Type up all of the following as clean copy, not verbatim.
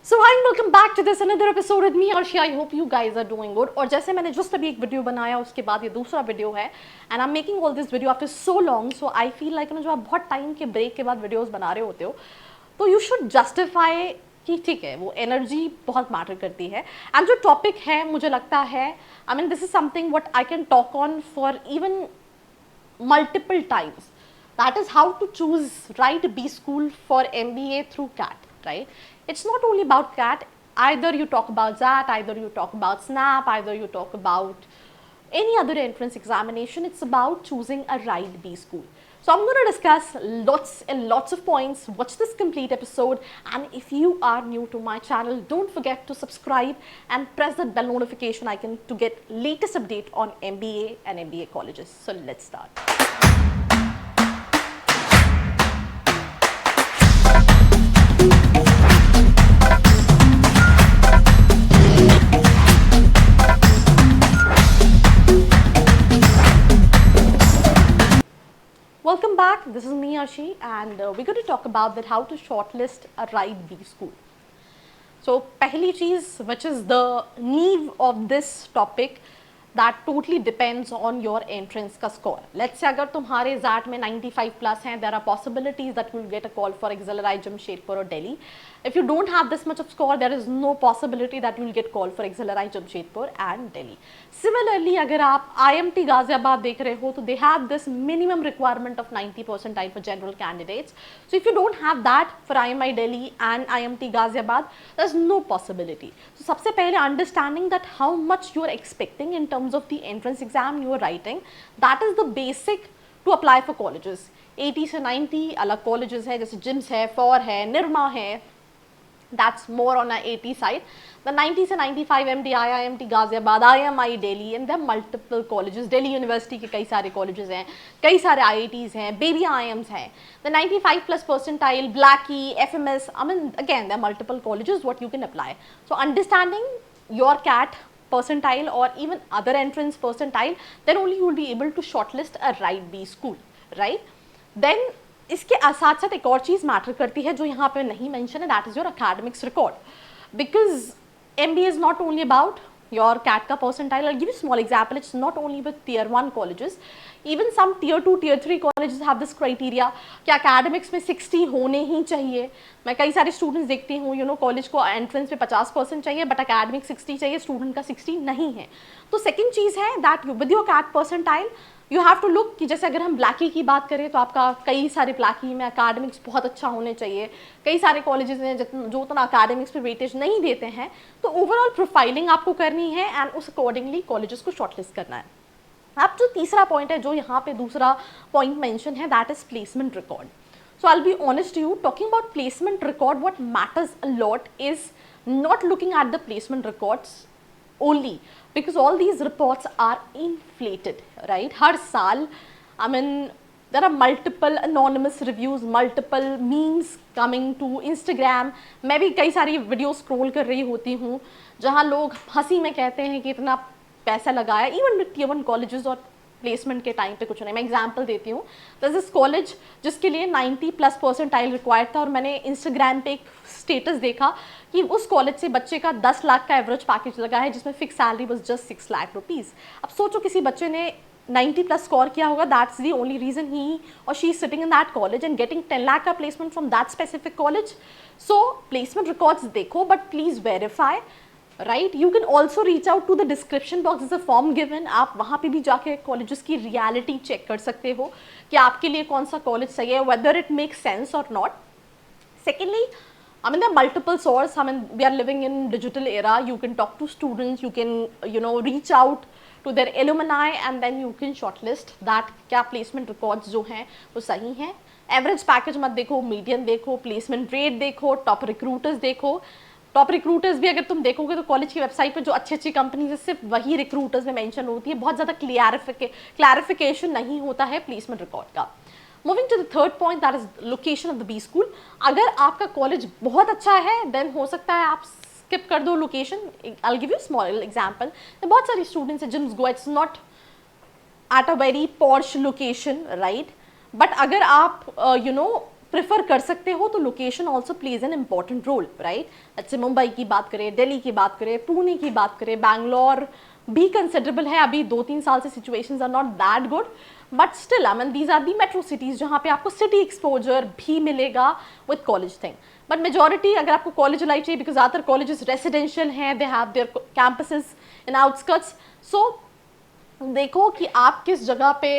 So hi welcome back to this another episode with me Arshi. I hope you guys are doing good. और जैसे मैंने just अभी एक video बनाया, उसके बाद ये दूसरा वीडियो है and I am making all this video after so long. So I feel like जो आप बहुत टाइम के ब्रेक के बाद वीडियोस बना रहे होते हो तो यू शुड जस्टिफाई कि ठीक है, वो एनर्जी बहुत मैटर करती है। एंड जो टॉपिक है मुझे लगता है I mean this is something what I can talk on for even multiple times. That is how to choose right B school for MBA through CAT, right? It's not only about CAT. Either you talk about that, either you talk about SNAP, either you talk about any other entrance examination. It's about choosing a right B school. So I'm going to discuss lots and lots of points. Watch this complete episode, and if you are new to my channel, don't forget to subscribe and press that bell notification icon to get latest update on MBA and MBA colleges. So let's start. Welcome back. This is me, Ashi, and we're going to talk about that how to shortlist a right B school. So, पहली चीज़ which is the need of this topic that totally depends on your entrance का score. Let's say अगर तुम्हारे ZAT में 95 plus हैं, there are possibilities that you will get a call for XLRI, Jamshedpur or Delhi. If you don't have this much of score, there is no possibility that you will get call for XLRI, Jamshedpur and Delhi. Similarly, अगर आप IMT Ghaziabad देख रहे हो तो they have this minimum requirement of 90 percentile for general candidates. So if you don't have that for IMI Delhi and IMT Ghaziabad, there's no possibility. So सबसे पहले understanding that how much you are expecting in terms of the entrance exam you are writing, that is the basic to apply for colleges. 80 से 90 अलग colleges है, जैसे gyms है, for है, निर्मा है, that's more on a 80 side. The 90 से 95 MDI, IMT Ghaziabad, IMI Delhi, and there are multiple colleges. Delhi University के कई सारे colleges हैं, कई सारे IITs हैं, baby IIMs हैं. The 95 plus percentile, Blackie, FMS, I mean again there are multiple colleges what you can apply. So understanding your CAT percentile or even other entrance percentile, then only you will be able to shortlist a right B school, right? Then इसके साथ साथ एक और चीज़ matter करती है जो यहाँ पे नहीं मेंशन है, that is your academics record. Because MBA is not only about your CAT का percentile. I'll give you a small example. It's not only with tier 1 colleges, even some tier 2, tier 3 colleges have this criteria कि academics में 60 होने ही चाहिए. मैं कई सारे students देखती हूँ, यू नो, कॉलेज को एंट्रेंस में 50% चाहिए बट अकेडमिक 60 चाहिए, स्टूडेंट का 60 नहीं है. तो सेकेंड चीज़ है that with your CAT percentile you have to look कि जैसे अगर हम ब्लैकी की बात करें तो आपका कई सारे ब्लैकी में अकेडमिक्स बहुत अच्छा होने चाहिए. कई सारे कॉलेजेस हैं जो उतना अकेडमिक्स पे वेटेज नहीं देते हैं. तो ओवरऑल प्रोफाइलिंग आपको करनी है एंड उस अकॉर्डिंगली कॉलेजेस को शॉर्टलिस्ट करना है. अब जो तीसरा पॉइंट है, जो यहाँ पे दूसरा पॉइंट मेंशन है, that is placement record. So I'll be honest to you, talking about placement record, what matters a lot is not looking at the placement records only, because all these reports are inflated, right? हर साल, I mean, there are multiple anonymous reviews, multiple memes coming to Instagram. मैं भी कई सारी video scroll कर रही होती हूँ जहाँ लोग हंसी में कहते हैं कि इतना पैसा लगाया, इवन विद tier 1 colleges और प्लेसमेंट के टाइम पे कुछ नहीं. मैं एग्जांपल देती हूँ. दिस इज कॉलेज जिसके लिए 90 प्लस परसेंटाइल रिक्वायर्ड था और मैंने इंस्टाग्राम पे एक स्टेटस देखा कि उस कॉलेज से बच्चे का 10 लाख का एवरेज पैकेज लगा है जिसमें फिक्स सैलरी बस जस्ट 6 लाख रुपीज़. अब सोचो किसी बच्चे ने 90 प्लस स्कोर किया होगा, दैट्स दी ओनली रीजन ही और she is sitting in that college and getting 10 lakh का placement from that specific college. So placement records देखो but please verify, right. You can also reach out to the description box, is a form given. आप वहाँ पे भी जाके colleges की reality check कर सकते हो कि आपके लिए कौन सा कॉलेज सही है, वेदर इट मेक्स सेंस और not. Secondly, I mean, there are multiple sources. I mean, we are living in digital era. You can talk to students. You can, you know, reach out to their alumni and then you can shortlist that क्या placement records जो हैं वो सही हैं. Average package मत देखो, median देखो, placement rate देखो, top recruiters देखो. टॉप रिक्रूटर्स भी अगर तुम देखोगे तो कॉलेज की वेबसाइट पर जो अच्छी अच्छी कंपनीज है सिर्फ वही रिक्रूटर्स में मेंशन होती है. बहुत ज़्यादा क्लैरिफिकेशन नहीं होता है प्लेसमेंट रिकॉर्ड का. Moving to the third point, that is location of the B school. अगर आपका कॉलेज बहुत अच्छा है देन हो सकता है आप स्किप कर दो location. I will give you small example. बहुत सारे स्टूडेंट्स हैं JIMS go, it's not at a very posh location, right. But अगर आप यू नो प्रेफर कर सकते हो तो location also plays an important role, right. जैसे मुंबई की बात करें, दिल्ली की बात करें, पुणे की बात करें, बैंगलोर भी कंसिडरेबल है। अभी 2-3 साल से situations are not that good, but still I mean these are the metro cities जहाँ पे आपको सिटी एक्सपोजर भी मिलेगा with college thing. But majority अगर आपको कॉलेज लाइफ चाहिए, बिकॉज ज़्यादातर कॉलेजेस रेसिडेंशियल हैं, they have their campuses in outskirts. So देखो कि आप किस जगह पे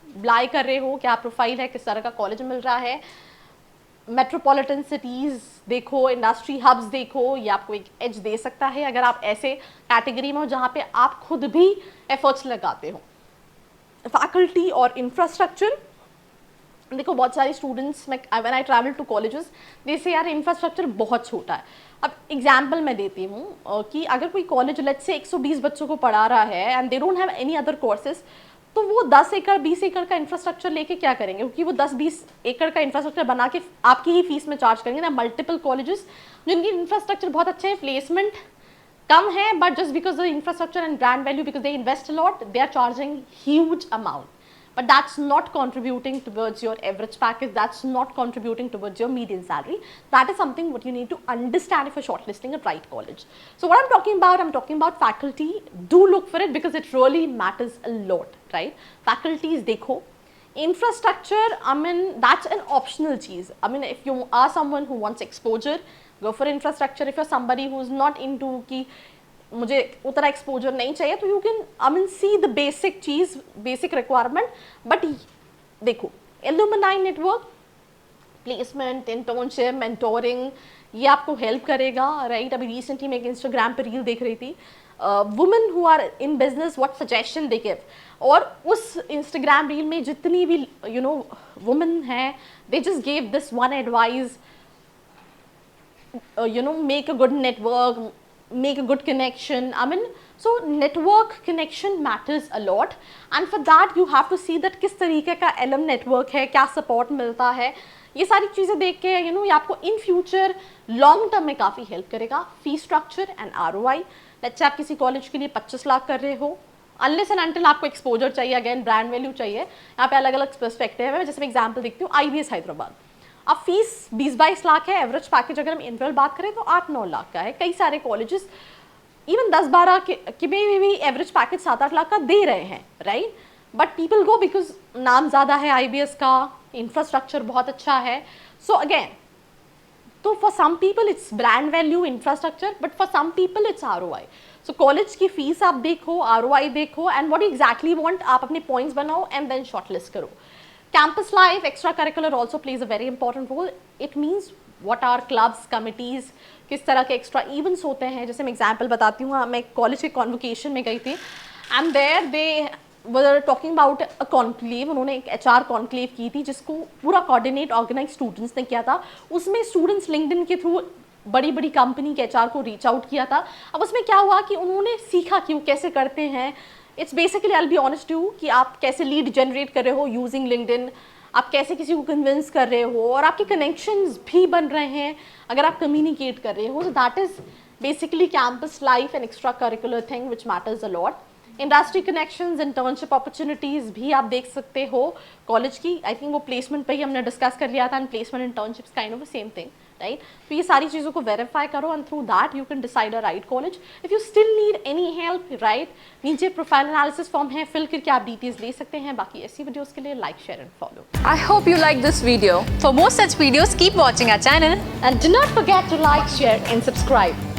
अप्लाई कर रहे हो, क्या प्रोफाइल है, किस तरह का कॉलेज मिल रहा है। मेट्रोपॉलिटन सिटीज़ देखो, इंडस्ट्री हब्स देखो, ये आपको एक एज दे सकता है अगर आप ऐसे कैटेगरी में हो जहाँ पे आप खुद भी एफर्ट्स लगाते हो। फैकल्टी और इंफ्रास्ट्रक्चर देखो, बहुत सारे स्टूडेंट्स में when I travel to colleges they say यार इंफ्रास्ट्रक्चर बहुत छोटा है। अब एग्जांपल मैं देती हूँ कि अगर कोई कॉलेज लेट्स से 120 बच्चों को पढ़ा रहा है and they don't have any other courses, तो वो 10 एकड़ 20 एकड़ का इंफ्रास्ट्रक्चर लेके क्या करेंगे, क्योंकि वो 10-20 एकड़ का इंफ्रास्ट्रक्चर बना के आपकी ही फीस में चार्ज करेंगे ना। मल्टीपल कॉलेजेस जिनकी इंफ्रास्ट्रक्चर बहुत अच्छे हैं, प्लेसमेंट कम है, but just because the infrastructure and brand value, because they invest a lot, they are charging huge amount. But that's not contributing towards your average package, that's not contributing towards your median salary. That is something what you need to understand if you're shortlisting a right college. So what I'm talking about faculty. Do look for it because it really matters a lot, right? Faculties dekho. Infrastructure, I mean, that's an optional cheese. I mean, if you are someone who wants exposure, go for infrastructure. If you're somebody who's not into ki मुझे उतना exposure नहीं चाहिए, तो you can I mean see the basic चीज, basic requirement. But देखो, alumni network, placement, internship, mentoring, ये आपको help करेगा, राइट. अभी रिसेंटली मैं एक इंस्टाग्राम पे रील देख रही थी, women who are in business what suggestion they give, और उस इंस्टाग्राम रील में जितनी भी यू नो वुमेन हैं, they just give this one advice, you know, make a good network, make a good connection. I mean, so network connection matters a lot, and for that you have to see that किस तरीके का LM network है, क्या support मिलता है. ये सारी चीज़ें देख के यू नो ये आपको इन फ्यूचर लॉन्ग टर्म में काफ़ी हेल्प करेगा. Fee structure and ROI. Let's say आप किसी कॉलेज के लिए 25 लाख कर रहे हो, अनलेस एंड अनटिल आपको एक्सपोजर चाहिए, अगेन ब्रांड वैल्यू चाहिए. यहाँ पे अलग अलग पर्सपेक्टिव है. जैसे मैं एग्जाम्पल देखती हूँ, IBS हैदराबाद, अब फीस 20-22 लाख है. एवरेज पैकेज अगर हम एनुअल बात करें तो 8-9 लाख का है. कई सारे कॉलेजेस इवन 10-12 के में भी एवरेज पैकेज 7-8 लाख का दे रहे हैं, right. But people go because नाम ज़्यादा है IBS का, इंफ्रास्ट्रक्चर बहुत अच्छा है. सो अगेन, तो for some people it's brand value, infrastructure, but for some people it's ROI. So college की फीस आप देखो, ROI देखो, एंड व्हाट एग्जैक्टली वांट, आप अपने पॉइंट्स बनाओ एंड देन शॉर्टलिस्ट करो. Campus life, extracurricular also plays a very important role. It means what are clubs, committees, किस तरह के extra events होते हैं. जैसे मैं example बताती हूँ, मैं कॉलेज के convocation में गई थी, and there they were talking about a conclave. उन्होंने एक HR conclave की थी जिसको पूरा coordinate organize students ने किया था. उसमें students LinkedIn के थ्रू बड़ी बड़ी कंपनी के HR को रीच आउट किया था. अब उसमें क्या हुआ कि उन्होंने सीखा कि वो कैसे करते हैं. It's basically I will be honest to कि आप कैसे लीड जनरेट कर रहे हो यूजिंग लिंक्डइन, आप कैसे किसी को कन्विंस कर रहे हो, और आपके कनेक्शंस भी बन रहे हैं अगर आप कम्युनिकेट कर रहे हो. So that is basically campus life and extra curricular thing which matters a lot. Industry connections, internship opportunities भी आप देख सकते हो कॉलेज की. आई थिंक वो प्लेसमेंट पे ही हमने डिस्कस कर लिया था, and placement internships kind of the same thing, right. तो ये सारी चीज़ों को वेरीफाई करो, and through that you can decide a right college. If you still need any help, right, नीचे प्रोफाइल एनालिसिस फॉर्म है, फिल करके आप डिटेल्स ले सकते हैं. बाकी ऐसी वीडियोस के लिए like, share and follow. I hope you like this video. For more such videos, keep watching our channel. And do not forget to like, share and subscribe.